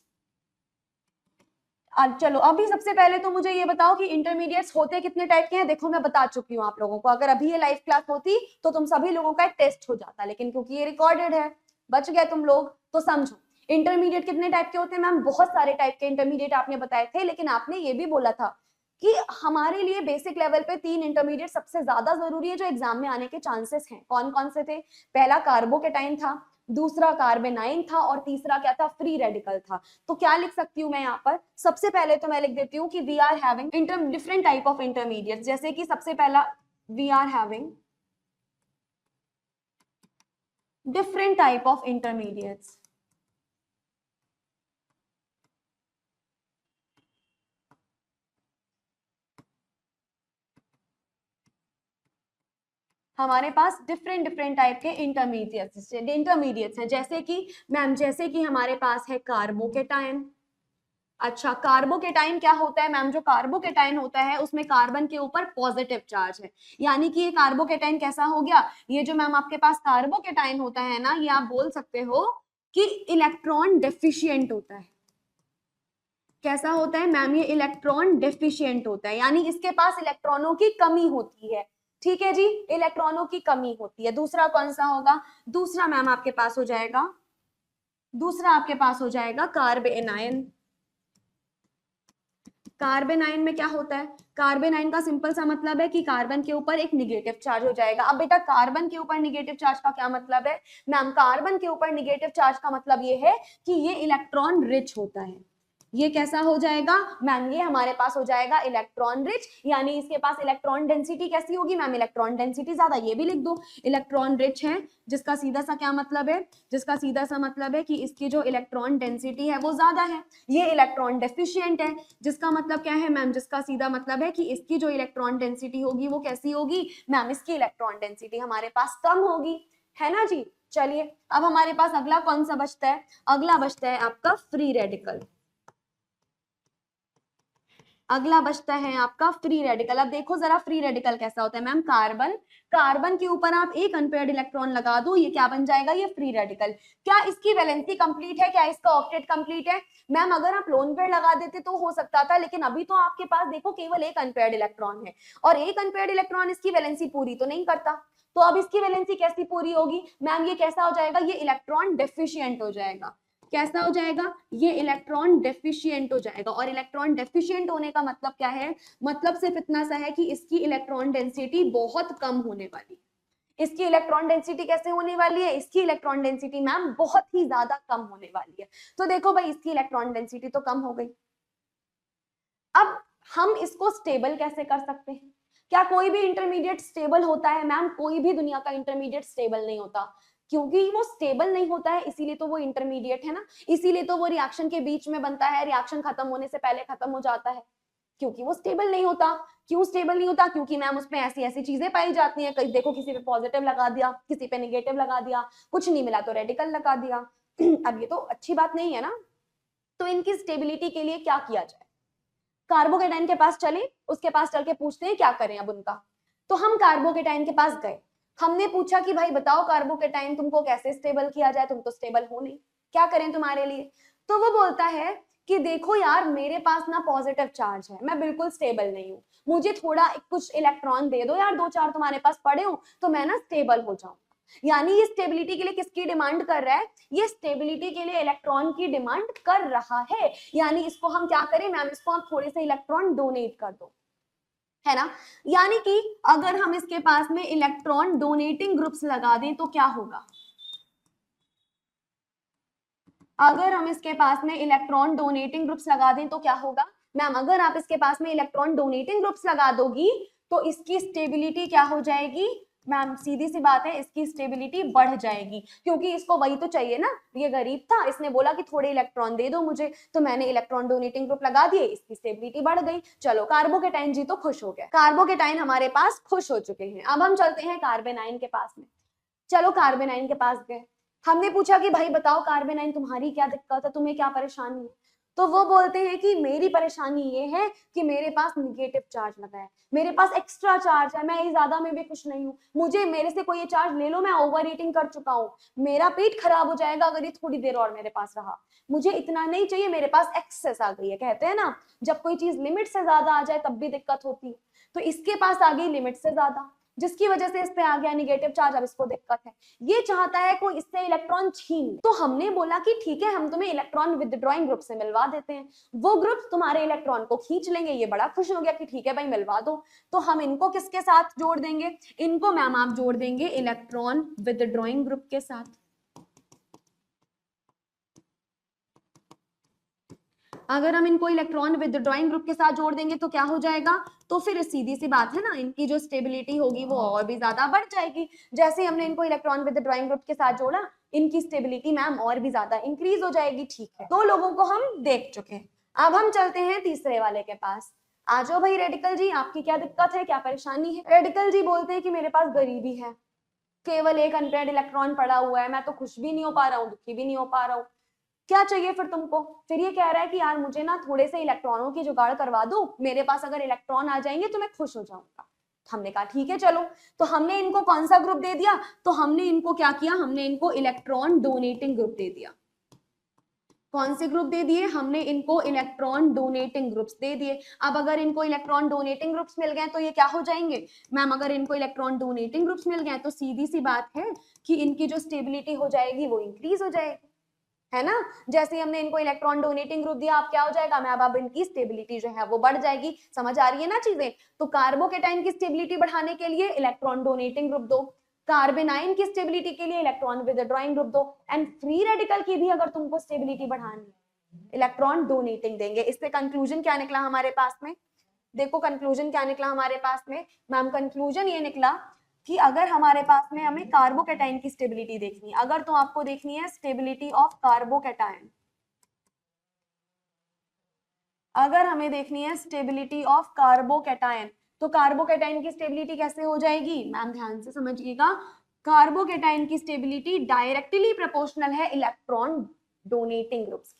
चलो अभी सबसे पहले तो मुझे ये बताओ कि इंटरमीडिएट्स होते कितने टाइप के हैं। देखो मैं बता चुकी हूँ आप लोगों को, अगर अभी ये लाइव क्लास होती तो तुम सभी लोगों का एक टेस्ट हो जाता, लेकिन क्योंकि ये रिकॉर्डेड है बच गए तुम लोग। तो समझो इंटरमीडिएट कितने टाइप के होते हैं मैम, बहुत सारे टाइप के इंटरमीडिएट आपने बताए थे, लेकिन आपने ये भी बोला था कि हमारे लिए बेसिक लेवल पे 3 इंटरमीडिएट सबसे ज्यादा जरूरी है जो एग्जाम में आने के चांसेस हैं। कौन कौन से थे, पहला कार्बोकेटाइन था, दूसरा कार्बेनाइन था, और तीसरा क्या था, फ्री रेडिकल था। तो क्या लिख सकती हूँ मैं यहाँ पर, सबसे पहले तो मैं लिख देती हूँ कि we are having different type of intermediate. जैसे कि सबसे पहला we are having different type of intermediates. हमारे पास डिफरेंट टाइप के इंटरमीडिएट्स हैं। जैसे कि मैम, जैसे कि हमारे पास है कार्बोकेटाइन। अच्छा, कार्बोकेटाइन क्या होता है मैम, जो कार्बोकेटाइन होता है उसमें कार्बन के ऊपर पॉजिटिव चार्ज है, यानी कि ये कार्बोकेटाइन कैसा हो गया, ये जो मैम आपके पास कार्बोकेटाइन होता है ना, ये आप बोल सकते हो कि इलेक्ट्रॉन डेफिशिएंट होता है। कैसा होता है मैम, ये इलेक्ट्रॉन डेफिशिएंट होता है, यानी इसके पास इलेक्ट्रॉनों की कमी होती है। ठीक है जी, इलेक्ट्रॉनों की कमी होती है। दूसरा कौन सा होगा, दूसरा मैम आपके पास हो जाएगा, दूसरा आपके पास हो जाएगा कार्बेनाइन। कार्बेनाइन में क्या होता है, कार्बेनाइन का सिंपल सा मतलब है कि कार्बन के ऊपर एक निगेटिव चार्ज हो जाएगा। अब बेटा कार्बन के ऊपर निगेटिव चार्ज का क्या मतलब है मैम, कार्बन के ऊपर निगेटिव चार्ज का मतलब ये है कि ये इलेक्ट्रॉन रिच होता है। ये कैसा हो जाएगा मैम, ये हमारे पास हो जाएगा इलेक्ट्रॉन रिच, यानी इसके पास इलेक्ट्रॉन डेंसिटी कैसी होगी मैम, इलेक्ट्रॉन डेंसिटी ज्यादा। ये भी लिख दो, इलेक्ट्रॉन रिच है, जिसका सीधा सा क्या मतलब है, जिसका सीधा सा मतलब है कि इसकी जो इलेक्ट्रॉन डेंसिटी है वो ज्यादा है। ये इलेक्ट्रॉन डेफिशिएंट है, जिसका मतलब क्या है मैम, जिसका सीधा मतलब है कि इसकी जो इलेक्ट्रॉन डेंसिटी होगी वो कैसी होगी मैम, इसकी इलेक्ट्रॉन डेंसिटी हमारे पास कम होगी, है ना जी। चलिए अब हमारे पास अगला कौन सा बचता है, अगला बचता है आपका फ्री रेडिकल। अगला बचता है आपका फ्री रेडिकल। अब देखो जरा फ्री रेडिकल कैसा होता है मैम, कार्बन, कार्बन के ऊपर आप एक अनपेयर्ड इलेक्ट्रॉन लगा दो, ये क्या बन जाएगा, ये फ्री रेडिकल। क्या इसकी वैलेंसी कंप्लीट है, क्या इसका ऑक्टेट कंप्लीट है मैम, अगर आप लोन पेयर लगा देते तो हो सकता था, लेकिन अभी तो आपके पास देखो केवल एक अनपेयर्ड इलेक्ट्रॉन है, और एक अनपेयर्ड इलेक्ट्रॉन इसकी वैलेंसी पूरी तो नहीं करता। तो अब इसकी वैलेंसी कैसी पूरी होगी मैम, ये कैसा हो जाएगा, ये इलेक्ट्रॉन डेफिशिएंट हो जाएगा। कैसा हो जाएगा, ये इलेक्ट्रॉन डेफिशिएंट हो जाएगा। और इलेक्ट्रॉन डेफिशिएंट होने का मतलब क्या है, मतलब सिर्फ इतना सा है कि इसकी इलेक्ट्रॉन डेंसिटी बहुत कम होने वाली है। इसकी इलेक्ट्रॉन डेंसिटी कैसे होने वाली है, इसकी इलेक्ट्रॉन डेंसिटी मैम बहुत ही ज्यादा कम होने वाली है। तो देखो भाई इसकी इलेक्ट्रॉन डेंसिटी तो कम हो गई। अब हम इसको स्टेबल कैसे कर सकते हैं, क्या कोई भी इंटरमीडिएट स्टेबल होता है मैम, कोई भी दुनिया का इंटरमीडिएट स्टेबल नहीं होता, क्योंकि वो स्टेबल नहीं होता है इसीलिए तो वो इंटरमीडिएट है ना, इसीलिए तो वो रिएक्शन के बीच में बनता है, रिएक्शन खत्म होने से पहले खत्म हो जाता है, क्योंकि वो स्टेबल नहीं होता। क्यों स्टेबल नहीं होता, क्योंकि मैम उसमें ऐसी ऐसी चीजें पाई जाती हैं, कहीं देखो किसी पे पॉजिटिव लगा दिया, किसी पे नेगेटिव लगा दिया, कुछ नहीं मिला तो रेडिकल लगा दिया। अब ये तो अच्छी बात नहीं है ना। तो इनकी स्टेबिलिटी के लिए क्या किया जाए, कार्बोकेटाइन के पास चले, उसके पास चल के पूछते हैं क्या करें अब उनका। तो हम कार्बोकेटाइन के पास गए, हमने पूछा कि भाई बताओ कार्बोकेटाइन तुमको कैसे स्टेबल किया जाए, तुम तो स्टेबल हो नहीं, क्या करें तुम्हारे लिए। तो वो बोलता है कि देखो यार मेरे पास ना पॉजिटिव चार्ज है, मैं बिल्कुल स्टेबल नहीं हूँ, मुझे थोड़ा कुछ इलेक्ट्रॉन दे दो यार, दो चार तुम्हारे पास पड़े हो तो मैं ना स्टेबल हो जाऊं। यानी ये स्टेबिलिटी के लिए किसकी डिमांड कर रहा है, ये स्टेबिलिटी के लिए इलेक्ट्रॉन की डिमांड कर रहा है। यानी इसको हम क्या करें मैम, इसको हम थोड़े से इलेक्ट्रॉन डोनेट कर दो, है ना। यानी कि अगर हम इसके पास में इलेक्ट्रॉन डोनेटिंग ग्रुप्स लगा दें तो क्या होगा, अगर हम इसके पास में इलेक्ट्रॉन डोनेटिंग ग्रुप्स लगा दें तो क्या होगा मैम, अगर आप इसके पास में इलेक्ट्रॉन डोनेटिंग ग्रुप्स लगा दोगी तो इसकी स्टेबिलिटी क्या हो जाएगी मैम, सीधी सी बात है इसकी स्टेबिलिटी बढ़ जाएगी, क्योंकि इसको वही तो चाहिए ना, ये गरीब था, इसने बोला कि थोड़े इलेक्ट्रॉन दे दो मुझे, तो मैंने इलेक्ट्रॉन डोनेटिंग ग्रुप लगा दिए, इसकी स्टेबिलिटी बढ़ गई। चलो कार्बोकेटाइन जी तो खुश हो गए, कार्बोकेटाइन हमारे पास खुश हो चुके हैं। अब हम चलते हैं कार्बेनाइन के पास में। चलो कार्बेनाइन के पास गए, हमने पूछा कि भाई बताओ कार्बेनाइन तुम्हारी क्या दिक्कत है, तुम्हें क्या परेशानी है। तो वो बोलते हैं कि मेरी परेशानी ये है कि मेरे पास निगेटिव चार्ज लगा है, मेरे पास एक्स्ट्रा चार्ज है, मैं ये ज्यादा में भी खुश नहीं हूँ, मुझे मेरे से कोई ये चार्ज ले लो, मैं ओवर ईटिंग कर चुका हूँ, मेरा पेट खराब हो जाएगा अगर ये थोड़ी देर और मेरे पास रहा, मुझे इतना नहीं चाहिए, मेरे पास एक्सेस आ गई है। कहते हैं ना जब कोई चीज लिमिट से ज्यादा आ जाए तब भी दिक्कत होती है, तो इसके पास आ गई लिमिट से ज्यादा, जिसकी वजह से इस पे आ गया निगेटिव चार्ज, अब इसको दिक्कत है, ये चाहता है कोई इससे इलेक्ट्रॉन छीन। तो हमने बोला कि ठीक है हम तुम्हें इलेक्ट्रॉन विदड्रॉइंग ग्रुप से मिलवा देते हैं, वो ग्रुप तुम्हारे इलेक्ट्रॉन को खींच लेंगे। ये बड़ा खुश हो गया कि ठीक है भाई मिलवा दो। तो हम इनको किसके साथ जोड़ देंगे, इनको मैम आप जोड़ देंगे इलेक्ट्रॉन विदड्रॉइंग ग्रुप के साथ। अगर हम इनको इलेक्ट्रॉन विदड्रॉइंग ग्रुप के साथ जोड़ देंगे तो क्या हो जाएगा, तो फिर सीधी सी बात है ना, इनकी जो स्टेबिलिटी होगी वो और भी ज्यादा बढ़ जाएगी। जैसे हमने इनको इलेक्ट्रॉन विदड्रॉइंग ग्रुप के साथ जोड़ा, इनकी स्टेबिलिटी मैम और भी ज्यादा इंक्रीज हो जाएगी। ठीक है, दो लोगों को हम देख चुके हैं, अब हम चलते हैं तीसरे वाले के पास। आ जाओ भाई रेडिकल जी, आपकी क्या दिक्कत है, क्या परेशानी है। रेडिकल जी बोलते हैं कि मेरे पास गरीबी है, केवल एक अनपेयर्ड इलेक्ट्रॉन पड़ा हुआ है, मैं तो खुश भी नहीं हो पा रहा हूँ, दुखी भी नहीं हो पा रहा हूँ, क्या चाहिए फिर तुमको। फिर ये कह रहा है कि यार मुझे ना थोड़े से इलेक्ट्रॉनों की जुगाड़ करवा दो, मेरे पास अगर इलेक्ट्रॉन आ जाएंगे तो मैं खुश हो जाऊंगा। हमने कहा ठीक है चलो, तो हमने इनको कौन सा ग्रुप दे दिया, तो हमने इनको क्या किया, हमने इनको इलेक्ट्रॉन डोनेटिंग ग्रुप दे दिया। कौन से ग्रुप दे दिए, हमने इनको इलेक्ट्रॉन डोनेटिंग ग्रुप्स दे दिए। अब अगर इनको इलेक्ट्रॉन डोनेटिंग ग्रुप्स मिल गए तो ये क्या हो जाएंगे मैम, अगर इनको इलेक्ट्रॉन डोनेटिंग ग्रुप्स मिल गए तो सीधी सी बात है कि इनकी जो स्टेबिलिटी हो जाएगी वो इंक्रीज हो जाएगी, है ना। जैसे ही हमने इनको इलेक्ट्रॉन डोनेटिंग ग्रुप दिया, अब क्या हो जाएगा मैम, अब इनकी स्टेबिलिटी जो है वो बढ़ जाएगी। समझ आ रही है ना चीजें। तो कार्बोकेटाइन की स्टेबिलिटी बढ़ाने के लिए इलेक्ट्रॉन डोनेटिंग ग्रुप दो, कार्बेनाइन की स्टेबिलिटी के लिए इलेक्ट्रॉन विदड्रॉइंग ग्रुप दो, एंड फ्री रेडिकल की भी अगर तुमको स्टेबिलिटी बढ़ानी है इलेक्ट्रॉन डोनेटिंग देंगे। इससे कंक्लूजन क्या निकला हमारे पास में, देखो कंक्लूजन क्या निकला हमारे पास में मैम, कंक्लूजन ये निकला कि अगर हमारे पास में हमें कार्बोकैटायन की स्टेबिलिटी देखनी है, अगर तो आपको देखनी है स्टेबिलिटी ऑफ कार्बोकैटायन, अगर हमें देखनी है स्टेबिलिटी ऑफ कार्बोकैटायन, तो कार्बोकैटायन की स्टेबिलिटी कैसे हो जाएगी मैम, ध्यान से समझिएगा, कार्बोकैटायन की स्टेबिलिटी डायरेक्टली प्रोपोर्शनल है electron donating groups.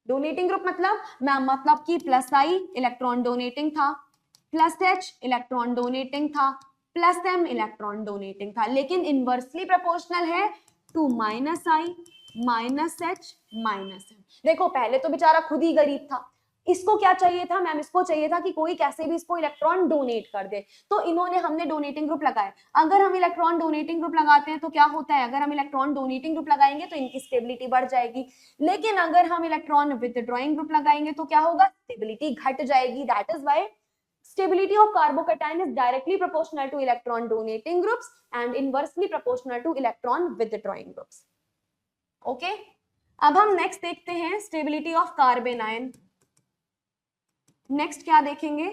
Donating group मतलब मैम, मतलब कि प्लस आई इलेक्ट्रॉन डोनेटिंग था, प्लस एच इलेक्ट्रॉन डोनेटिंग था, प्लस एम इलेक्ट्रॉन डोनेटिंग था, लेकिन इनवर्सली प्रोपोर्शनल है to minus I minus H minus M. देखो पहले तो बेचारा खुद ही गरीब था, इसको क्या चाहिए था मैम, इसको चाहिए था कि कोई कैसे भी इसको इलेक्ट्रॉन डोनेट कर दे, तो इन्होंने हमने डोनेटिंग ग्रुप लगाए। अगर हम इलेक्ट्रॉन डोनेटिंग ग्रुप लगाते हैं तो क्या होता है, अगर हम इलेक्ट्रॉन डोनेटिंग ग्रुप लगाएंगे तो इनकी स्टेबिलिटी बढ़ जाएगी, लेकिन अगर हम इलेक्ट्रॉन विथड्रॉइंग ग्रुप लगाएंगे तो क्या होगा, स्टेबिलिटी घट जाएगी। That is why stability of carbocation is directly proportional to electron donating groups and inversely proportional to electron withdrawing groups. Okay? अब हम नेक्स्ट देखते हैं स्टेबिलिटी ऑफ कार्बेनाइन। नेक्स्ट क्या देखेंगे,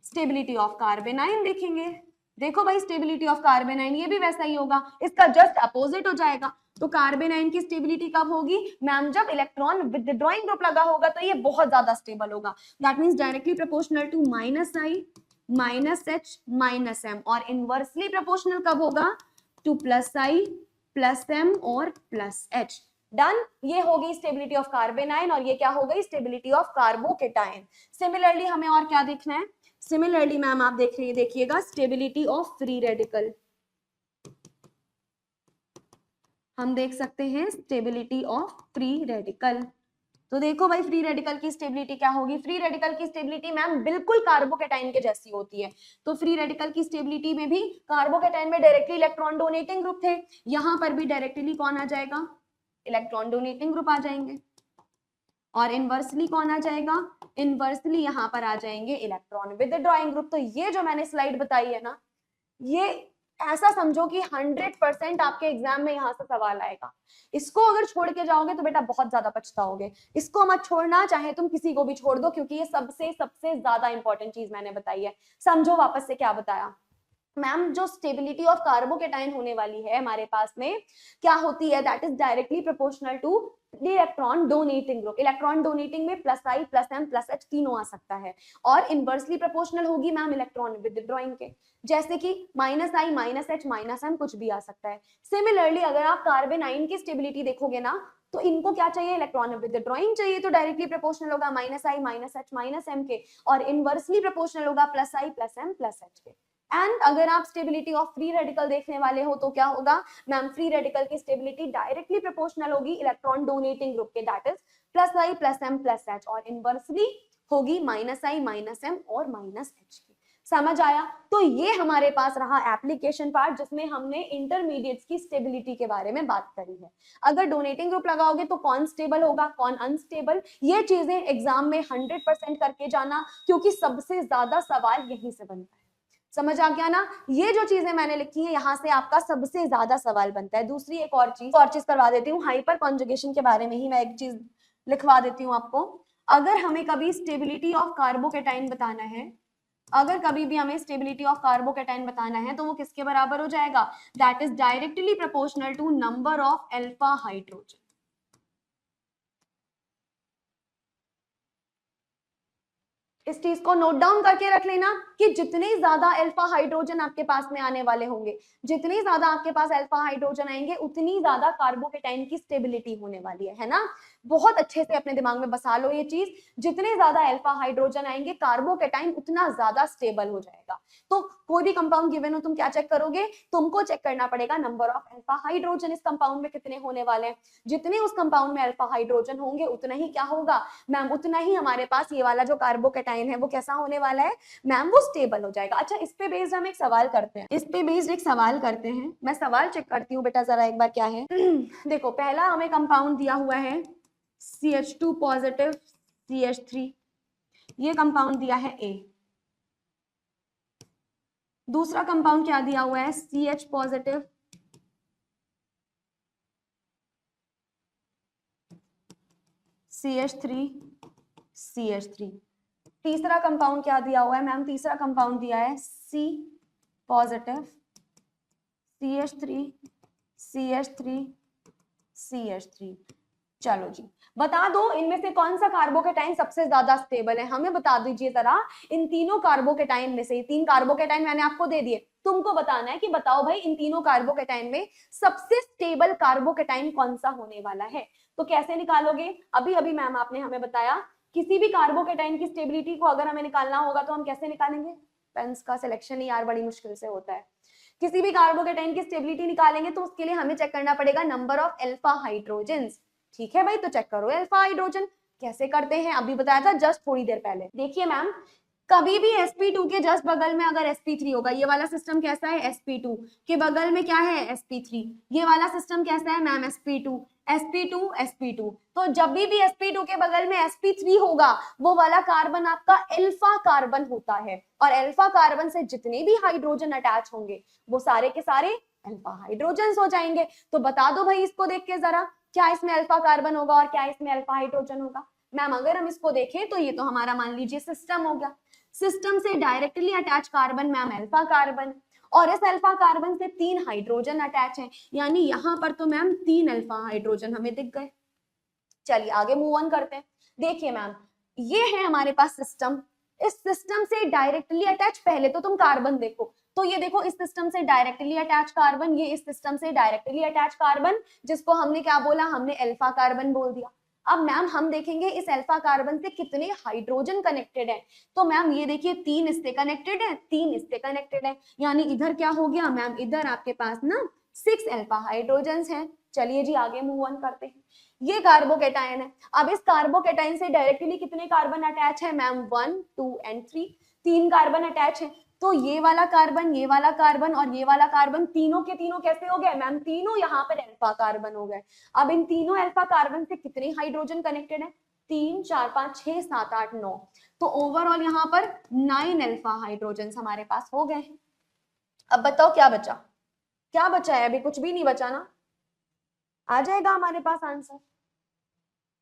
स्टेबिलिटी ऑफ कार्बेनाइन देखेंगे। देखो भाई स्टेबिलिटी ऑफ कार्बेनाइन ये भी वैसा ही होगा, इसका जस्ट अपोजिट हो जाएगा। तो कार्बेनाइन की स्टेबिलिटी कब होगी मैम, जब इलेक्ट्रॉन विथड्रॉइंग ग्रुप लगा होगा तो ये बहुत ज्यादा स्टेबल होगा। That means directly proportional to minus I minus H minus M, और इनवर्सली प्रोपोर्शनल कब होगा, to plus I plus M और प्लस एच। डन, ये हो गई स्टेबिलिटी ऑफ कार्बेनाइन, और ये क्या हो गई स्टेबिलिटी ऑफ कार्बोकेटाइन। सिमिलरली हमें और क्या देखना है, सिमिलरली मैम आप देखिएगा स्टेबिलिटी ऑफ फ्री रेडिकल। हम देख सकते हैं स्टेबिलिटी ऑफ फ्री रेडिकल। तो देखो भाई फ्री रेडिकल की स्टेबिलिटी क्या होगी, फ्री रेडिकल की स्टेबिलिटी मैम बिल्कुल कार्बोकेटाइन के जैसी होती है। तो फ्री रेडिकल की स्टेबिलिटी में भी कार्बोकेटाइन में डायरेक्टली इलेक्ट्रॉन डोनेटिंग ग्रुप थे, यहां पर भी डायरेक्टली कौन आ जाएगा, इलेक्ट्रॉन डोनेटिंग ग्रुप आ जाएंगे, और इनवर्सली कौन आ जाएगा, इनवर्सली यहां पर आ जाएंगे इलेक्ट्रॉन विथड्रॉइंग ग्रुप। तो ये जो मैंने स्लाइड बताई है ना, ये ऐसा समझो कि 100% आपके एग्जाम में यहां से सवाल आएगा। इसको अगर छोड़ के जाओगे तो बेटा बहुत ज्यादा पछताओगे, इसको मत छोड़ना, चाहे तुम किसी को भी छोड़ दो, क्योंकि ये सबसे सबसे ज्यादा इंपॉर्टेंट चीज मैंने बताई है। समझो वापस से क्या बताया मैम, जो स्टेबिलिटी ऑफ कार्बोकेटाइन होने वाली है हमारे पास में क्या होती है, that is directly proportional two electron donating group. Electron donating में plus I plus M plus H तीनों आ सकता है, और इनवर्सली प्रोपोर्शनल होगी मैम इलेक्ट्रॉन विथड्रॉइंग के, जैसे कि minus I minus H minus M कुछ भी आ सकता है। सिमिलरली अगर आप कार्बेनाइन की स्टेबिलिटी देखोगे ना, तो इनको क्या चाहिए, इलेक्ट्रॉन विथड्रॉइंग चाहिए, तो डायरेक्टली प्रोपोर्शनल होगा minus I minus H minus M के, और इनवर्सली प्रोपोर्शनल होगा plus I plus M plus H के। एंड अगर आप स्टेबिलिटी ऑफ फ्री रेडिकल देखने वाले हो तो क्या होगा मैम, फ्री रेडिकल की स्टेबिलिटी डायरेक्टली प्रोपोर्शनल होगी इलेक्ट्रॉन डोनेटिंग ग्रुप के, that is plus I plus M plus H, और इनवर्सली होगी माइनस आई माइनस एम और माइनस एच की। समझ आया? तो ये हमारे पास रहा एप्लीकेशन पार्ट, जिसमें हमने इंटरमीडिएट्स की स्टेबिलिटी के बारे में बात करी है। अगर डोनेटिंग ग्रुप लगाओगे तो कौन स्टेबल होगा, कौन अनस्टेबल, ये चीजें एग्जाम में 100% करके जाना, क्योंकि सबसे ज्यादा सवाल यहीं से बनता है। समझ आ गया ना? ये जो चीजें मैंने लिखी है यहाँ से आपका सबसे ज्यादा सवाल बनता है। दूसरी एक और चीज करवा देती हूँ, हाइपर कॉन्जुगेशन के बारे में ही मैं एक चीज लिखवा देती हूँ आपको। अगर हमें कभी स्टेबिलिटी ऑफ कार्बोकेटाइन बताना है, अगर कभी भी हमें स्टेबिलिटी ऑफ कार्बोकेटाइन बताना है, तो वो किसके बराबर हो जाएगा, that is directly proportional to number of alpha hydrogen. इस चीज को नोट डाउन करके रख लेना कि जितने ज्यादा अल्फा हाइड्रोजन आपके पास में आने वाले होंगे, जितनी ज्यादा आपके पास अल्फा हाइड्रोजन आएंगे, उतनी ज्यादा कार्बोकेटाइन की स्टेबिलिटी होने वाली है ना? बहुत अच्छे से अपने दिमाग में बसा लो ये चीज, जितने ज्यादा अल्फा हाइड्रोजन आएंगे कार्बोकेटाइन उतना ज्यादा स्टेबल हो जाएगा। तो कोई भी कंपाउंड गिवन हो, तुम क्या चेक करोगे, तुमको चेक करना पड़ेगा नंबर ऑफ अल्फा हाइड्रोजन इस कंपाउंड में कितने होने वाले हैं। जितने उस कंपाउंड में अल्फा हाइड्रोजन होंगे उतना ही क्या होगा मैम, उतना ही हमारे पास ये वाला जो कार्बोकेटाइन है वो कैसा होने वाला है मैम, वो स्टेबल हो जाएगा। अच्छा, इस पे बेस्ड हम एक सवाल करते हैं, इस पे बेस्ड एक सवाल करते हैं। मैं सवाल चेक करती हूँ बेटा जरा एक बार क्या है। देखो पहला हमें कंपाउंड दिया हुआ है CH2 पॉजिटिव CH3, ये कंपाउंड दिया है A। दूसरा कंपाउंड क्या दिया हुआ है, CH पॉजिटिव CH3 CH3। तीसरा कंपाउंड क्या दिया हुआ है मैम? तीसरा कंपाउंड दिया है C positive CH3 CH3 CH3। चलो जी, बता दो इनमें से कौन सा कार्बोकेटाइन सबसे ज्यादा स्टेबल है, हमें बता दीजिए जरा। इन तीनों कार्बोकेटाइन में से, 3 कार्बोकेटाइन मैंने आपको दे दिए, तुमको बताना है कि बताओ भाई इन तीनों कार्बोकेटाइन में सबसे स्टेबल कार्बोकेटाइन कौन सा होने वाला है। तो कैसे निकालोगे? अभी अभी मैम आपने हमें बताया किसी भी कार्बोकेटाइन की स्टेबिलिटी को अगर हमें निकालना होगा तो हम कैसे निकालेंगे? पेन्स का सिलेक्शन ही यार बड़ी मुश्किल से होता है। किसी भी कार्बोकेटाइन की स्टेबिलिटी निकालेंगे तो उसके लिए हमें चेक करना पड़ेगा नंबर ऑफ अल्फा हाइड्रोजन्स। ठीक है भाई, तो चेक करो अल्फा हाइड्रोजन कैसे करते हैं, अभी बताया था जस्ट थोड़ी देर पहले। देखिए मैम, कभी भी sp2 के जस्ट बगल में अगर sp3 होगा, ये वाला सिस्टम कैसा है? sp2 के बगल में क्या है? sp3। ये वाला सिस्टम कैसा है मैम? sp2 sp2 sp2। तो जब भी sp2 के बगल में sp3 होगा वो वाला कार्बन आपका अल्फा कार्बन होता है, और अल्फा कार्बन से जितने भी हाइड्रोजन अटैच होंगे वो सारे के सारे अल्फा हाइड्रोजन हो जाएंगे। तो बता दो भाई इसको देख के जरा, क्या इसमें अल्फा कार्बन होगा और क्या इसमें अल्फा हाइड्रोजन होगा? मैम अगर हम इसको देखें तो ये तो हमारा मान लीजिए सिस्टम हो गया। सिस्टम से directly attach carbon ma'am alpha carbon, और इस अल्फा कार्बन से 3 हाइड्रोजन अटैच हैं, यानी यहां पर तो मैम 3 अल्फा हाइड्रोजन हमें दिख गए। चलिए आगे मूव ऑन करते हैं। देखिए मैम, ये है हमारे पास सिस्टम। इस सिस्टम से डायरेक्टली अटैच, पहले तो तुम कार्बन देखो, तो ये देखो इस सिस्टम से डायरेक्टली अटैच कार्बन, ये इस सिस्टम से डायरेक्टली अटैच कार्बन, जिसको हमने क्या बोला? हमने अल्फा कार्बन बोल दिया। अब मैम हम देखेंगे इस अल्फा कार्बन से कितने हाइड्रोजन कनेक्टेड हैं। तो मैम ये देखिए 3 इससे कनेक्टेड है, 3 इससे कनेक्टेड है, यानी इधर क्या हो गया मैम? इधर आपके पास ना 6 अल्फा हाइड्रोजन हैं। चलिए जी आगे मूव ऑन करते हैं। ये कार्बोकेटाइन है। अब इस कार्बोकेटाइन से डायरेक्टली कितने कार्बन अटैच है मैम? 1 2 एंड 3, 3 कार्बन अटैच है। तो ये वाला कार्बन, ये वाला कार्बन और ये वाला कार्बन, तीनों के तीनों कैसे हो गए मैम? तीनों यहाँ पर अल्फा कार्बन हो गए। अब इन तीनों अल्फा कार्बन से कितने हाइड्रोजन कनेक्टेड है? 3 4 5 6 7 8 9। तो ओवरऑल यहाँ पर 9 अल्फा हाइड्रोजन हमारे पास हो गए हैं। अब बताओ क्या बचा? क्या बचा है? अभी कुछ भी नहीं बचा ना। आ जाएगा हमारे पास आंसर।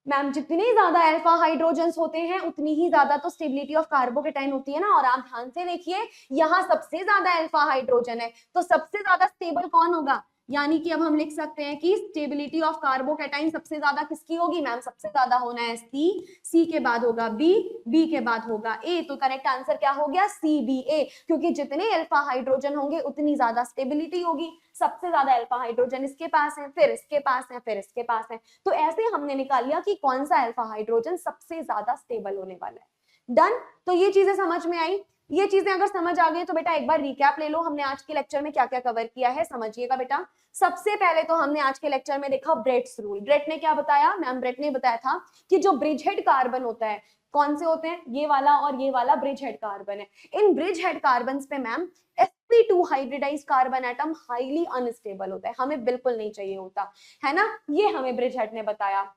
मैम जितने ज्यादा अल्फा हाइड्रोजन्स होते हैं उतनी ही ज्यादा तो स्टेबिलिटी ऑफ कार्बोकेटाइन होती है ना। और आप ध्यान से देखिए, यहाँ सबसे ज्यादा अल्फा हाइड्रोजन है, तो सबसे ज्यादा स्टेबल कौन होगा? यानी कि अब हम लिख सकते हैं कि स्टेबिलिटी ऑफ कार्बोकेटाइन सबसे ज्यादा किसकी होगी मैम? सबसे ज्यादा होना है सी, सी के बाद होगा बी, बी के बाद होगा ए। तो करेक्ट आंसर क्या हो गया? सी बी ए, क्योंकि जितने अल्फा हाइड्रोजन होंगे उतनी ज्यादा स्टेबिलिटी होगी। सबसे ज्यादा अल्फा हाइड्रोजन इसके पास है, फिर इसके पास है, फिर इसके पास है। तो ऐसे हमने निकाल लिया कि कौन सा अल्फा हाइड्रोजन सबसे ज्यादा स्टेबल होने वाला है। डन। तो ये चीजें समझ में आई। ये चीजें अगर समझ आ गई तो बेटा एक बार रिकैप ले लो, हमने आज के लेक्चर में क्या क्या कवर किया है, समझिएगा बेटा। सबसे पहले तो हमने आज के लेक्चर में देखा ब्रेट्स रूल। ब्रेट ने क्या बताया मैम? ब्रेट ने बताया था कि जो ब्रिज हेड कार्बन होता है, कौन से होते हैं? ये वाला और ये वाला ब्रिज हेड कार्बन है। इन ब्रिज हेड कार्बन पे ma'am sp2 hybridised carbon atom highly unstable होता है, हमें बिल्कुल नहीं चाहिए होता है ना। ये हमें ब्रिज हेड ने बताया।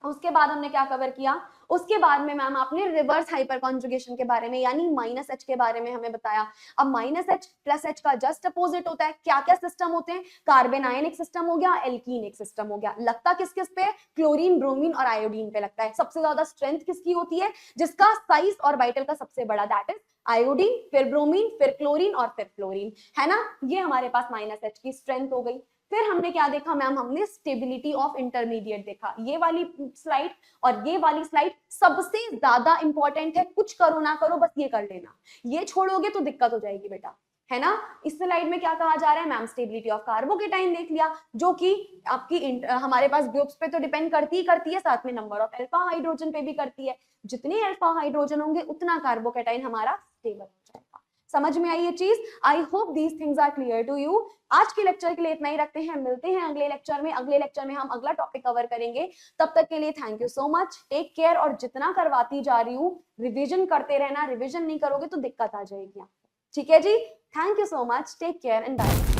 उसके बाद हमने क्या कवर किया? उसके बाद में मैम आपने रिवर्स हाइपर कॉन्जुगेशन के बारे में यानी -H के बारे में हमें बताया। अब -H प्लस H का जस्ट अपोजिट होता है। क्या क्या सिस्टम होते हैं? कार्बन आयनिक सिस्टम हो गया, एल्कीनिक सिस्टम हो गया। लगता किस किस पे? क्लोरीन, ब्रोमीन और आयोडीन पे लगता है। सबसे ज्यादा स्ट्रेंथ किसकी होती है? जिसका साइज और वाइटल का सबसे बड़ा, दैट इज आयोडीन, फिर ब्रोमीन, फिर क्लोरीन और फिर फ्लोरीन, है ना। ये हमारे पास -H की स्ट्रेंथ हो गई। फिर हमने क्या देखा मैम? हमने स्टेबिलिटी ऑफ इंटरमीडिएट देखा। ये वाली स्लाइड और ये वाली स्लाइड सबसे ज्यादा इंपॉर्टेंट है। कुछ करो ना करो बस ये कर लेना, ये छोड़ोगे तो दिक्कत हो जाएगी बेटा, है ना। इस स्लाइड में क्या कहा जा रहा है मैम? स्टेबिलिटी ऑफ कार्बोकेटाइन देख लिया, जो कि आपकी हमारे पास ग्रुप्स पे तो डिपेंड करती है, साथ में नंबर ऑफ अल्फा हाइड्रोजन पे भी करती है। जितने अल्फा हाइड्रोजन होंगे उतना कार्बोकेटाइन हमारा स्टेबल हो जाएगा। समझ में आई ये चीज? I hope these things are clear to you. आज के लेक्चर के लिए इतना ही रखते हैं, मिलते हैं अगले लेक्चर में। अगले लेक्चर में हम अगला टॉपिक कवर करेंगे। तब तक के लिए thank you so much, take care. और जितना करवाती जा रही हूँ रिविजन करते रहना, रिविजन नहीं करोगे तो दिक्कत आ जाएगी आपको। ठीक है जी, thank you so much, take care and bye.